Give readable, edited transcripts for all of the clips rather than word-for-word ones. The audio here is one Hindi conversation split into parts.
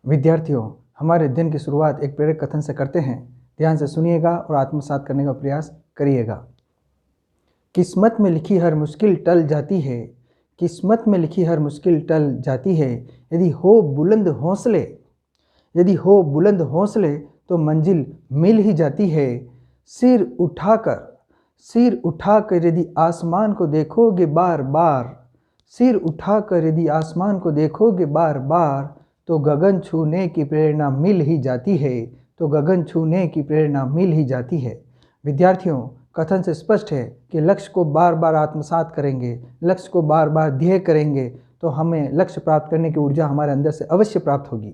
विद्यार्थियों, हमारे अध्ययन की शुरुआत एक प्रेरक कथन से करते हैं। ध्यान से सुनिएगा और आत्मसात करने का प्रयास करिएगा। किस्मत में लिखी हर मुश्किल टल जाती है, किस्मत में लिखी हर मुश्किल टल जाती है। यदि हो बुलंद हौसले, यदि हो बुलंद हौसले तो मंजिल मिल ही जाती है। सिर उठाकर, सिर उठाकर यदि आसमान को देखोगे बार बार, सिर उठाकर यदि आसमान को देखोगे बार बार, तो गगन छूने की प्रेरणा मिल ही जाती है, तो गगन छूने की प्रेरणा मिल ही जाती है। विद्यार्थियों, कथन से स्पष्ट है कि लक्ष्य को बार बार आत्मसात करेंगे, लक्ष्य को बार बार ध्येय करेंगे तो हमें लक्ष्य प्राप्त करने की ऊर्जा हमारे अंदर से अवश्य प्राप्त होगी।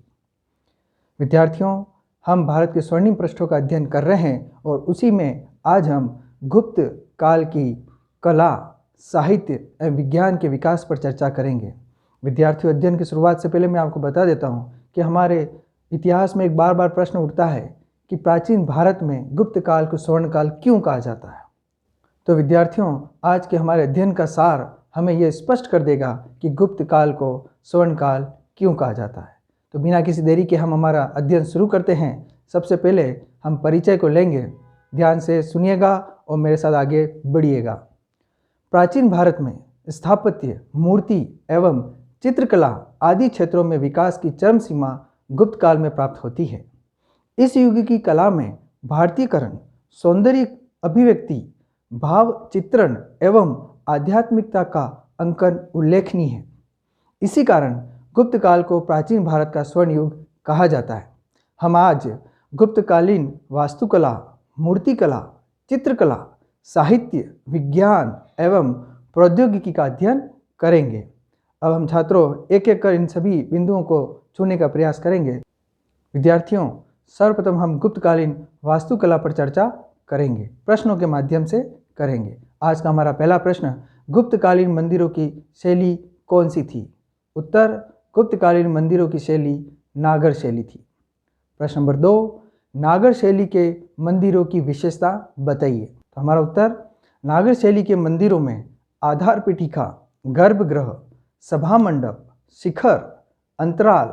विद्यार्थियों, हम भारत के स्वर्णिम पृष्ठों का अध्ययन कर रहे हैं और उसी में आज हम गुप्त काल की कला, साहित्य एवं विज्ञान के विकास पर चर्चा करेंगे। विद्यार्थियों, अध्ययन की शुरुआत से पहले मैं आपको बता देता हूँ कि हमारे इतिहास में एक बार बार प्रश्न उठता है कि प्राचीन भारत में गुप्त काल को स्वर्ण काल क्यों कहा जाता है। तो विद्यार्थियों, आज के हमारे अध्ययन का सार हमें यह स्पष्ट कर देगा कि गुप्त काल को स्वर्ण काल क्यों कहा जाता है। तो बिना किसी देरी के हम हमारा अध्ययन शुरू करते हैं। सबसे पहले हम परिचय को लेंगे। ध्यान से सुनिएगा और मेरे साथ आगे बढ़िएगा। प्राचीन भारत में स्थापत्य, मूर्ति एवं चित्रकला आदि क्षेत्रों में विकास की चरम सीमा गुप्त काल में प्राप्त होती है। इस युग की कला में भारतीयकरण, सौंदर्य अभिव्यक्ति, भाव चित्रण एवं आध्यात्मिकता का अंकन उल्लेखनीय है। इसी कारण गुप्त काल को प्राचीन भारत का स्वर्ण युग कहा जाता है। हम आज गुप्तकालीन वास्तुकला, मूर्तिकला, चित्रकला, साहित्य, विज्ञान एवं प्रौद्योगिकी का अध्ययन करेंगे। अब हम छात्रों एक एक कर इन सभी बिंदुओं को छूने का प्रयास करेंगे। विद्यार्थियों, सर्वप्रथम हम गुप्तकालीन वास्तुकला पर चर्चा करेंगे, प्रश्नों के माध्यम से करेंगे। आज का हमारा पहला प्रश्न, गुप्तकालीन मंदिरों की शैली कौन सी थी? उत्तर, गुप्तकालीन मंदिरों की शैली नागर शैली थी। प्रश्न नंबर 2, नागर शैली के मंदिरों की विशेषता बताइए। तो हमारा उत्तर, नागर शैली के मंदिरों में आधार पीठिका, गर्भगृह, सभा मंडप, शिखर, अंतराल,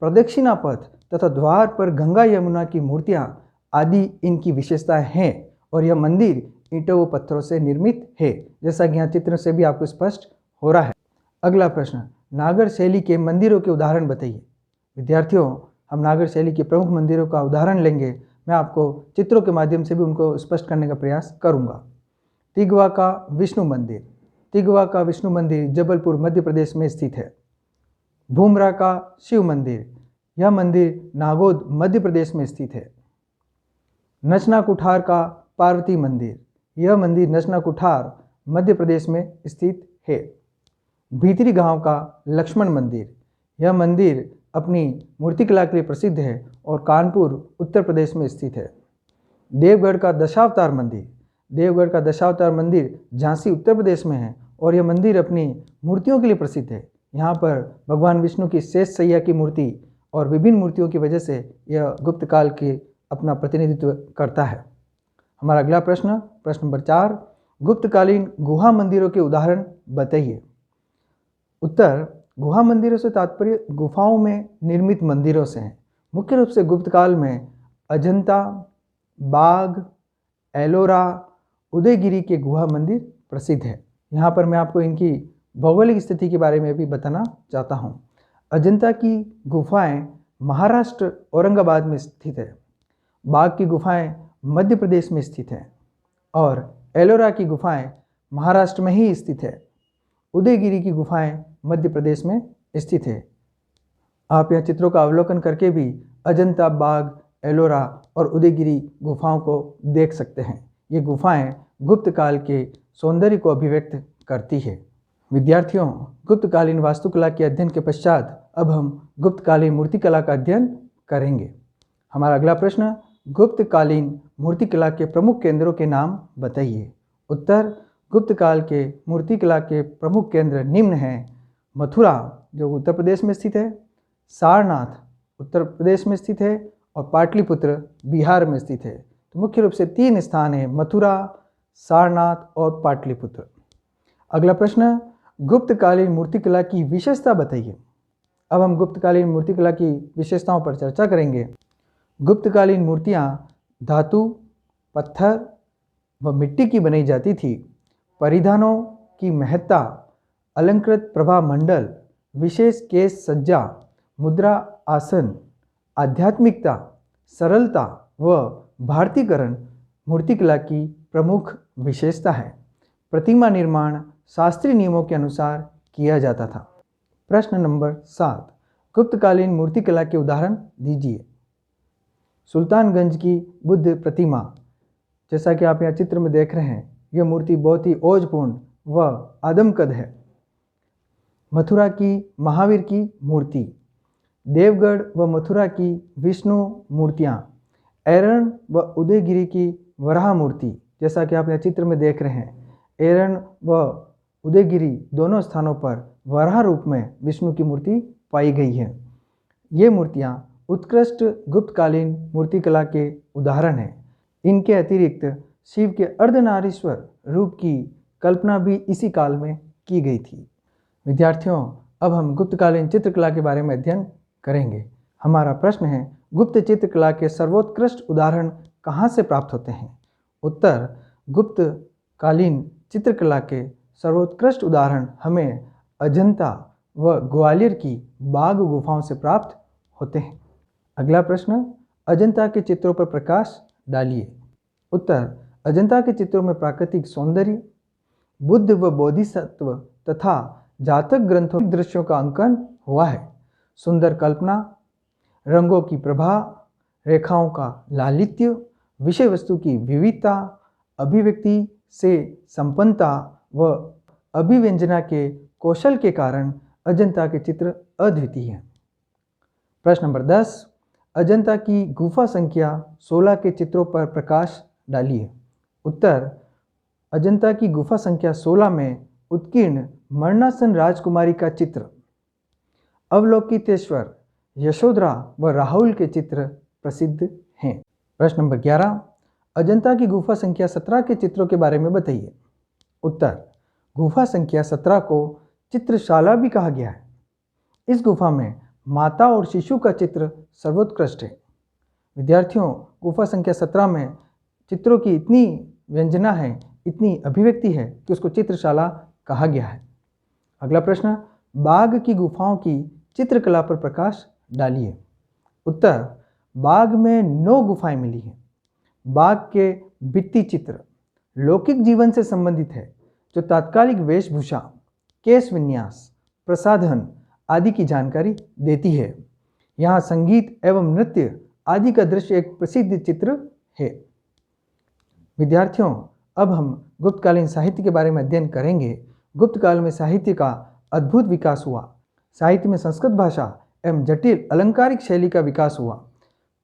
प्रदक्षिणा पथ तथा द्वार पर गंगा यमुना की मूर्तियां आदि इनकी विशेषताएं हैं और यह मंदिर ईंटों व पत्थरों से निर्मित है, जैसा कि यहाँ चित्र से भी आपको स्पष्ट हो रहा है। अगला प्रश्न, नागर शैली के मंदिरों के उदाहरण बताइए। विद्यार्थियों, हम नागर शैली के प्रमुख मंदिरों का उदाहरण लेंगे। मैं आपको चित्रों के माध्यम से भी उनको स्पष्ट करने का प्रयास करूंगा। तिगवा का विष्णु मंदिर, तिगवा का विष्णु मंदिर जबलपुर मध्य प्रदेश में स्थित है। भूमरा का शिव मंदिर, यह मंदिर नागौद मध्य प्रदेश में स्थित है। नचना कुठार का पार्वती मंदिर, यह मंदिर नचना कुठार मध्य प्रदेश में स्थित है। भीतरी गांव का लक्ष्मण मंदिर, यह मंदिर अपनी मूर्तिकला के लिए प्रसिद्ध है और कानपुर उत्तर प्रदेश में स्थित है। देवगढ़ का दशावतार मंदिर, देवगढ़ का दशावतार मंदिर झांसी उत्तर प्रदेश में है और यह मंदिर अपनी मूर्तियों के लिए प्रसिद्ध है। यहाँ पर भगवान विष्णु की शेष सैया की मूर्ति और विभिन्न मूर्तियों की वजह से यह गुप्त काल के अपना प्रतिनिधित्व करता है। हमारा अगला प्रश्न, प्रश्न नंबर 4, गुप्तकालीन गुहा मंदिरों के उदाहरण बताइए। उत्तर, गुहा मंदिरों से तात्पर्य गुफाओं में निर्मित मंदिरों से है। मुख्य रूप से गुप्त काल में अजंता, बाघ, एलोरा, उदयगिरी के गुहा मंदिर प्रसिद्ध है। यहाँ पर मैं आपको इनकी भौगोलिक स्थिति के बारे में भी बताना चाहता हूँ। अजंता की गुफाएं महाराष्ट्र औरंगाबाद में स्थित है। बाघ की गुफाएं मध्य प्रदेश में स्थित हैं और एलोरा की गुफाएं महाराष्ट्र में ही स्थित है। उदयगिरी की गुफाएं मध्य प्रदेश में स्थित है। आप यह चित्रों का अवलोकन करके भी अजंता, बाघ, एलोरा और उदयगिरी गुफाओं को देख सकते हैं। ये गुफाएं गुप्त काल के सौंदर्य को अभिव्यक्त करती है। विद्यार्थियों, गुप्तकालीन वास्तुकला के अध्ययन के पश्चात अब हम गुप्तकालीन मूर्तिकला का अध्ययन करेंगे। हमारा अगला प्रश्न, गुप्तकालीन मूर्तिकला के प्रमुख केंद्रों के नाम बताइए। उत्तर, गुप्तकाल के मूर्तिकला के प्रमुख केंद्र निम्न हैं। मथुरा जो उत्तर प्रदेश में स्थित है, सारनाथ उत्तर प्रदेश में स्थित है और पाटलिपुत्र बिहार में स्थित है। तो मुख्य रूप से 3 स्थान हैं, मथुरा, सारनाथ और पाटलिपुत्र। अगला प्रश्न, गुप्तकालीन मूर्तिकला की विशेषता बताइए। अब हम गुप्तकालीन मूर्तिकला की विशेषताओं पर चर्चा करेंगे। गुप्तकालीन मूर्तियाँ धातु, पत्थर व मिट्टी की बनाई जाती थी। परिधानों की महत्ता, अलंकृत प्रभा मंडल, विशेष केश सज्जा, मुद्रा आसन, आध्यात्मिकता, सरलता व भारतीकरण मूर्तिकला की प्रमुख विशेषता है। प्रतिमा निर्माण शास्त्रीय नियमों के अनुसार किया जाता था। प्रश्न नंबर 7, गुप्तकालीन मूर्तिकला के उदाहरण दीजिए। सुल्तानगंज की बुद्ध प्रतिमा, जैसा कि आप यहाँ चित्र में देख रहे हैं, यह मूर्ति बहुत ही ओजपूर्ण व आदमकद है। मथुरा की महावीर की मूर्ति, देवगढ़ व मथुरा की विष्णु मूर्तियाँ, एरन व उदयगिरी की वराह मूर्ति, जैसा कि आप यहाँ चित्र में देख रहे हैं, एरन व उदयगिरी दोनों स्थानों पर वराह रूप में विष्णु की मूर्ति पाई गई है। ये मूर्तियाँ उत्कृष्ट गुप्तकालीन मूर्तिकला के उदाहरण हैं। इनके अतिरिक्त शिव के अर्धनारीश्वर रूप की कल्पना भी इसी काल में की गई थी। विद्यार्थियों, अब हम गुप्तकालीन चित्रकला के बारे में अध्ययन करेंगे। हमारा प्रश्न है, गुप्त चित्रकला के सर्वोत्कृष्ट उदाहरण कहाँ से प्राप्त होते हैं? उत्तर, गुप्तकालीन चित्रकला के सर्वोत्कृष्ट उदाहरण हमें अजंता व ग्वालियर की बाघ गुफाओं से प्राप्त होते हैं। अगला प्रश्न, अजंता के चित्रों पर प्रकाश डालिए। उत्तर, अजंता के चित्रों में प्राकृतिक सौंदर्य, बुद्ध व बोधिसत्व तथा जातक ग्रंथों के दृश्यों का अंकन हुआ है। सुंदर कल्पना, रंगों की प्रभा, रेखाओं का लालित्य, विषय वस्तु की विविधता, अभिव्यक्ति से संपन्नता व अभिव्यंजना के कौशल के कारण अजंता के चित्र अद्वितीय हैं। प्रश्न नंबर 10, अजंता की गुफा संख्या 16 के चित्रों पर प्रकाश डालिए। उत्तर, अजंता की गुफा संख्या 16 में उत्कीर्ण मरणासन राजकुमारी का चित्र, अवलोकितेश्वर, यशोधरा व राहुल के चित्र प्रसिद्ध हैं। प्रश्न नंबर 11, अजंता की गुफा संख्या 17 के चित्रों के बारे में बताइए। उत्तर, गुफा संख्या 17 को चित्रशाला भी कहा गया है। इस गुफा में माता और शिशु का चित्र सर्वोत्कृष्ट है। विद्यार्थियों, गुफा संख्या 17 में चित्रों की इतनी व्यंजना है, इतनी अभिव्यक्ति है कि उसको चित्रशाला कहा गया है। अगला प्रश्न, बाघ की गुफाओं की चित्रकला पर प्रकाश डालिए। उत्तर, बाघ में 9 गुफाएं मिली हैं। बाघ के भित्ति चित्र लौकिक जीवन से संबंधित है, जो तात्कालिक वेशभूषा, केश विन्यास, प्रसाधन आदि की जानकारी देती है। यहाँ संगीत एवं नृत्य आदि का दृश्य एक प्रसिद्ध चित्र है। विद्यार्थियों, अब हम गुप्तकालीन साहित्य के बारे में अध्ययन करेंगे। गुप्त काल में साहित्य का अद्भुत विकास हुआ। साहित्य में संस्कृत भाषा एवं जटिल अलंकारिक शैली का विकास हुआ।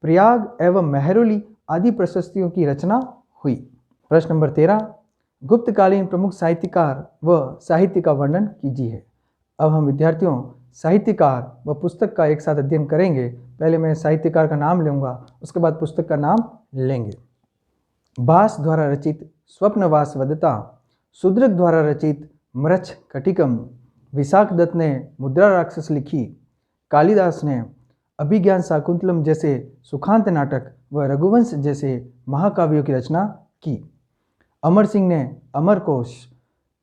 प्रयाग एवं मेहरौली आदि प्रशस्तियों की रचना हुई। प्रश्न नंबर 13, गुप्तकालीन प्रमुख साहित्यकार व साहित्य का वर्णन कीजिए। अब हम विद्यार्थियों साहित्यकार व पुस्तक का एक साथ अध्ययन करेंगे। पहले मैं साहित्यकार का नाम लूँगा, उसके बाद पुस्तक का नाम लेंगे। भास द्वारा रचित स्वप्नवास वदता, शूद्रक द्वारा रचित मृच्छ कटिकम, विशाख दत्त ने मुद्रा राक्षस लिखी, कालिदास ने अभिज्ञान शाकुंतलम जैसे सुखांत नाटक व रघुवंश जैसे महाकाव्यों की रचना की, अमर सिंह ने अमरकोश,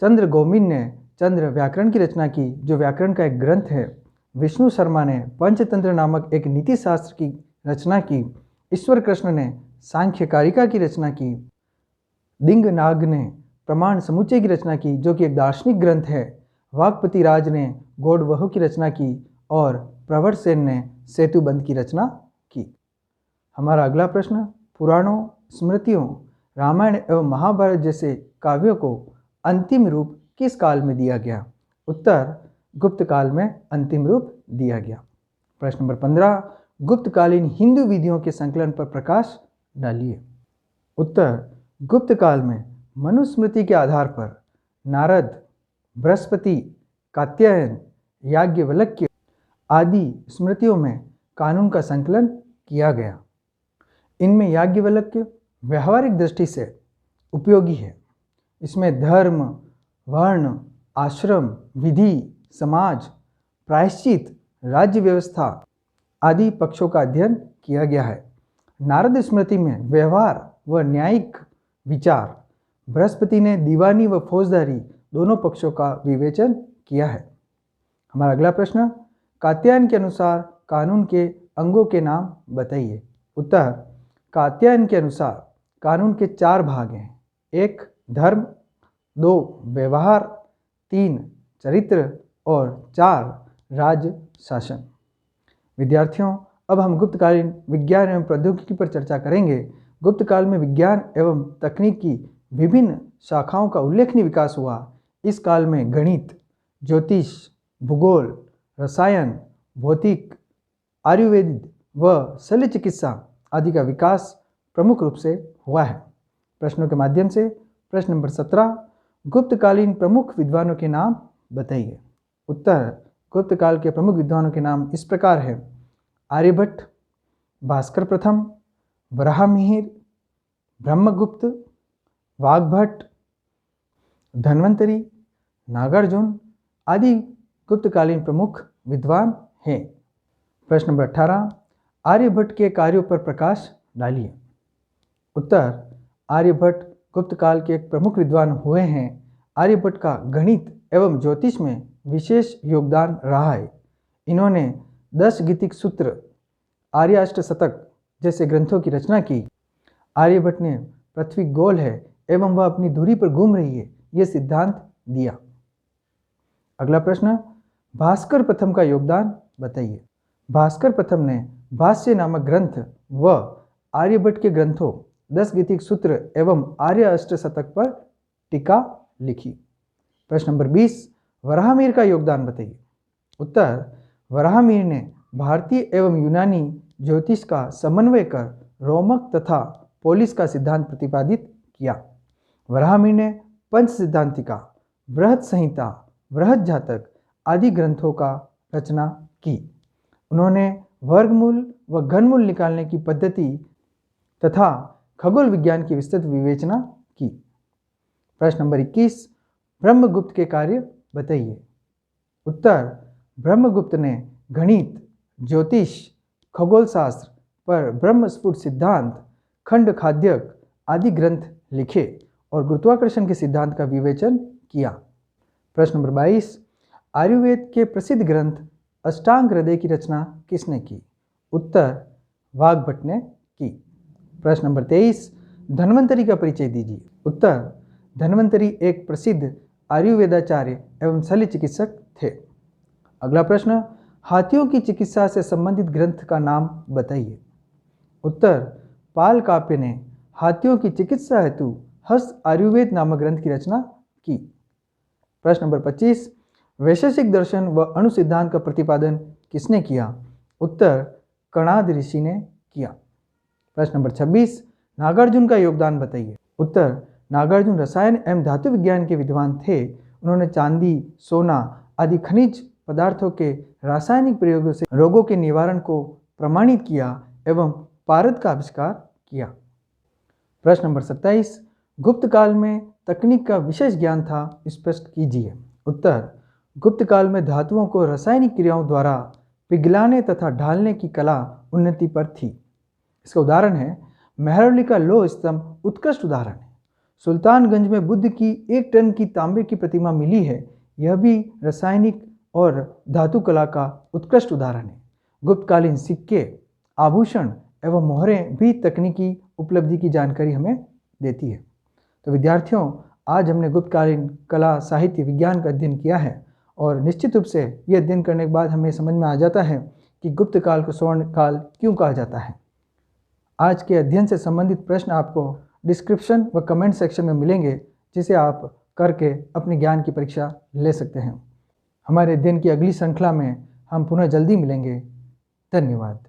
चंद्र गोमिन ने चंद्र व्याकरण की रचना की, जो व्याकरण का एक ग्रंथ है, विष्णु शर्मा ने पंचतंत्र नामक एक नीति शास्त्र की रचना की, ईश्वर कृष्ण ने सांख्य कारिका की रचना की, दिंगनाग ने प्रमाण समुच्चय की रचना की, जो कि एक दार्शनिक ग्रंथ है, वाकपति राज ने गौड़वहु की रचना की और प्रवर सेन ने सेतुबंध की रचना की। हमारा अगला प्रश्न, पुराणों, स्मृतियों, रामायण एवं महाभारत जैसे काव्यों को अंतिम रूप किस काल में दिया गया? उत्तर, गुप्त काल में अंतिम रूप दिया गया। प्रश्न नंबर 15, गुप्तकालीन हिंदू विधियों के संकलन पर प्रकाश डालिए। उत्तर, गुप्त काल में मनुस्मृति के आधार पर नारद, बृहस्पति, कात्यायन, याज्ञवल्क्य आदि स्मृतियों में कानून का संकलन किया गया। इनमें याज्ञवल्क्य व्यवहारिक दृष्टि से उपयोगी है। इसमें धर्म, वर्ण, आश्रम, विधि, समाज, प्रायश्चित, राज्य व्यवस्था आदि पक्षों का अध्ययन किया गया है। नारद स्मृति में व्यवहार व न्यायिक विचार, बृहस्पति ने दीवानी व फौजदारी दोनों पक्षों का विवेचन किया है। हमारा अगला प्रश्न, कात्यायन के अनुसार कानून के अंगों के नाम बताइए। उत्तर, कात्यायन के अनुसार कानून के 4 भाग हैं। 1 धर्म, 2 व्यवहार, 3 चरित्र और 4 राज्य शासन। विद्यार्थियों, अब हम गुप्तकालीन विज्ञान एवं प्रौद्योगिकी पर चर्चा करेंगे। गुप्त काल में विज्ञान एवं तकनीक की विभिन्न शाखाओं का उल्लेखनीय विकास हुआ। इस काल में गणित, ज्योतिष, भूगोल, रसायन, भौतिक, आयुर्वेद व शल्य चिकित्सा आदि का विकास प्रमुख रूप से हुआ है। प्रश्नों के माध्यम से प्रश्न नंबर 17, गुप्तकालीन प्रमुख विद्वानों के नाम बताइए। उत्तर, गुप्त काल के प्रमुख विद्वानों के नाम इस प्रकार हैं। आर्यभट्ट, भास्कर प्रथम, वराहमिहिर, ब्रह्मगुप्त, वाग्भट, धन्वंतरी, नागार्जुन आदि गुप्तकालीन प्रमुख विद्वान हैं। प्रश्न नंबर 18, आर्यभट्ट के कार्यों पर प्रकाश डालिए। उत्तर, आर्यभट्ट गुप्त काल के एक प्रमुख विद्वान हुए हैं। आर्यभट्ट का गणित एवं ज्योतिष में विशेष योगदान रहा है। इन्होंने 10 गीतिक सूत्र, आर्याष्टशतक जैसे ग्रंथों की रचना की। आर्यभट्ट ने पृथ्वी गोल है एवं वह अपनी धुरी पर घूम रही है, यह सिद्धांत दिया। अगला प्रश्न, भास्कर प्रथम का योगदान बताइए। भास्कर प्रथम ने भाष्य नामक ग्रंथ व आर्यभट्ट के ग्रंथों 10 गीतिक सूत्र एवं आर्य अष्टशतक पर टीका लिखी। प्रश्न नंबर 20, वराहमिहिर का योगदान बताइए। उत्तर, वराहमिहिर ने भारतीय एवं यूनानी ज्योतिष का समन्वय कर रोमक तथा पोलिस का सिद्धांत प्रतिपादित किया। वराहमिहिर ने पंच सिद्धांतिका, बृहत संहिता, बृहत जातक आदि ग्रंथों का रचना की। उन्होंने वर्गमूल व घनमूल निकालने की पद्धति तथा खगोल विज्ञान की विस्तृत विवेचना की। प्रश्न नंबर 21, ब्रह्मगुप्त के कार्य बताइए। उत्तर, ब्रह्मगुप्त ने गणित, ज्योतिष, खगोल शास्त्र पर ब्रह्मस्फुट सिद्धांत, खंड खाद्यक आदि ग्रंथ लिखे और गुरुत्वाकर्षण के सिद्धांत का विवेचन किया। प्रश्न नंबर 22, आयुर्वेद के प्रसिद्ध ग्रंथ अष्टांग हृदय की रचना किसने की। उत्तर, वाग्भट ने की। प्रश्न नंबर 23, धन्वंतरी का परिचय दीजिए। उत्तर, धन्वंतरी एक प्रसिद्ध आयुर्वेदाचार्य एवं शल्य चिकित्सक थे। अगला प्रश्न, हाथियों की चिकित्सा से संबंधित ग्रंथ का नाम बताइए। उत्तर, पाल काव्य ने हाथियों की चिकित्सा हेतु हस्त आयुर्वेद नामक ग्रंथ की रचना की। प्रश्न नंबर 25, वैशेषिक दर्शन व अणुसिद्धांत का प्रतिपादन किसने किया। उत्तर, कणाद ऋषि ने किया। प्रश्न नंबर 26, नागार्जुन का योगदान बताइए। उत्तर, नागार्जुन रसायन एवं धातु विज्ञान के विद्वान थे। उन्होंने चांदी, सोना आदि खनिज पदार्थों के रासायनिक प्रयोगों से रोगों के निवारण को प्रमाणित किया एवं पारद का आविष्कार किया। प्रश्न नंबर 27, गुप्त काल में तकनीक का विशेष ज्ञान था, स्पष्ट कीजिए। उत्तर, गुप्त काल में धातुओं को रासायनिक क्रियाओं द्वारा पिघलाने तथा ढालने की कला उन्नति पर थी। इसका उदाहरण है मेहरौली का लौह स्तंभ, उत्कृष्ट उदाहरण है। सुल्तानगंज में बुद्ध की 1 टन की तांबे की प्रतिमा मिली है, यह भी रासायनिक और धातु कला का उत्कृष्ट उदाहरण है। गुप्तकालीन सिक्के, आभूषण एवं मोहरें भी तकनीकी उपलब्धि की जानकारी हमें देती है। तो विद्यार्थियों, आज हमने गुप्तकालीन कला, साहित्य, विज्ञान का अध्ययन किया है और निश्चित रूप से यह अध्ययन करने के बाद हमें समझ में आ जाता है कि गुप्त काल को स्वर्ण काल क्यों कहा जाता है। आज के अध्ययन से संबंधित प्रश्न आपको डिस्क्रिप्शन व कमेंट सेक्शन में मिलेंगे, जिसे आप करके अपने ज्ञान की परीक्षा ले सकते हैं। हमारे अध्ययन की अगली श्रृंखला में हम पुनः जल्दी मिलेंगे। धन्यवाद।